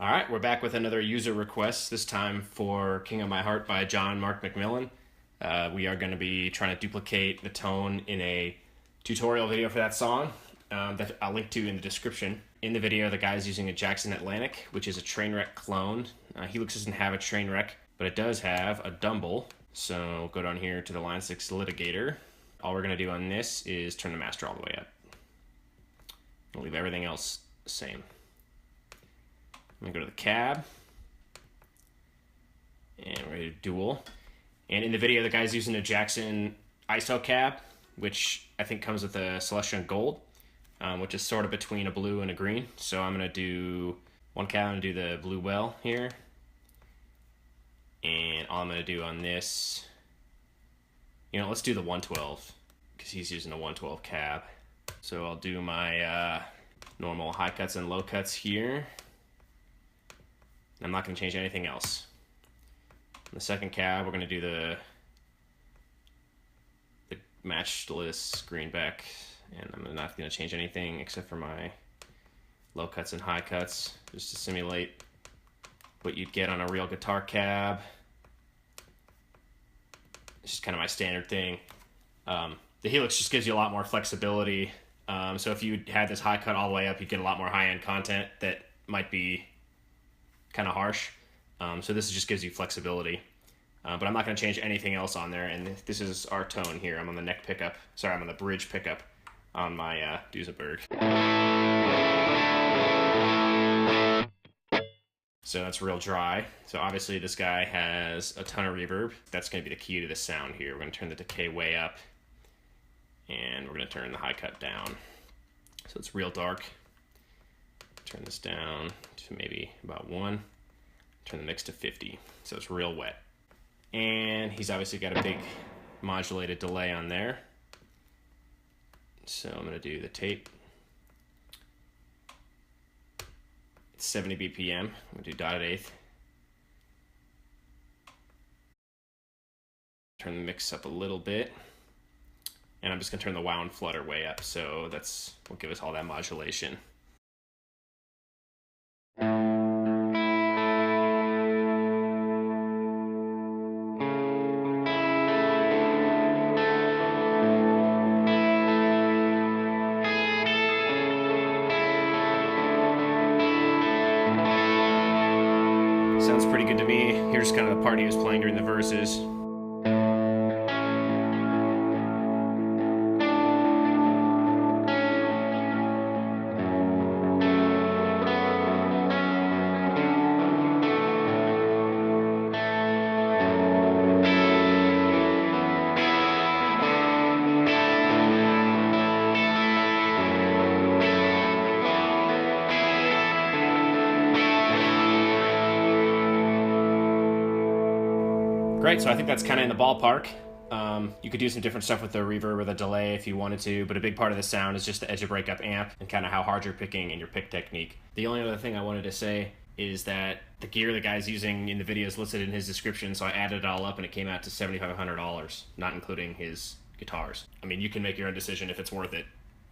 All right, we're back with another user request, this time for King of My Heart by John Mark McMillan. We are going to be trying to duplicate the tone in a tutorial video for that song that I'll link to in the description. In the video, the guy's using a Jackson Atlantic, which is a Trainwreck clone. Helix doesn't have a Trainwreck, but it does have a Dumble. So go down here to the Line6 litigator. All we're going to do on this is turn the master all the way up. We'll leave everything else the same. I'm gonna go to the cab, and we're gonna do dual. And in the video, the guy's using a Jackson ISO cab, which I think comes with a Celestial Gold, which is sort of between a blue and a green. So I'm gonna do one cab, I'm gonna do the blue well here. And all I'm gonna do on this, let's do the 112, because he's using a 112 cab. So I'll do my normal high cuts and low cuts here. I'm not going to change anything else. In the second cab, we're going to do the matchless greenback, and I'm not going to change anything except for my low cuts and high cuts, just to simulate what you'd get on a real guitar cab. It's just kind of my standard thing. The Helix just gives you a lot more flexibility. So if you had this high cut all the way up, you'd get a lot more high-end content that might be kind of harsh. So this just gives you flexibility. But I'm not going to change anything else on there. And this is our tone here. I'm on the neck pickup. Sorry, I'm on the bridge pickup on my Duesenberg. So that's real dry. So obviously this guy has a ton of reverb. That's going to be the key to the sound here. We're going to turn the decay way up, and we're going to turn the high cut down. So it's real dark. Turn this down to maybe about 1. Turn the mix to 50. So it's real wet. And he's obviously got a big modulated delay on there. So I'm going to do the tape. It's 70 BPM. I'm going to do dotted eighth. Turn the mix up a little bit. And I'm just going to turn the wow and flutter way up. So that's what will give us all that modulation. Sounds pretty good to me. Here's kind of the part he was playing during the verses. Great, so I think that's kind of in the ballpark. You could do some different stuff with the reverb or the delay if you wanted to, but a big part of the sound is just the edge of breakup amp and kind of how hard you're picking and your pick technique. The only other thing I wanted to say is that the gear the guy's using in the video is listed in his description, so I added it all up and it came out to $7,500, not including his guitars. I mean, you can make your own decision if it's worth it.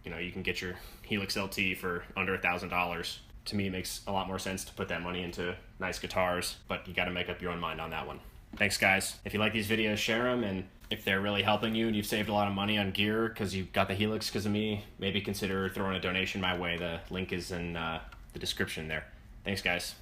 You can get your Helix LT for under $1,000. To me, it makes a lot more sense to put that money into nice guitars, but you got to make up your own mind on that one. Thanks, guys. If you like these videos, share them, and if they're really helping you and you've saved a lot of money on gear because you got the Helix because of me, maybe consider throwing a donation my way. The link is in the description there. Thanks, guys.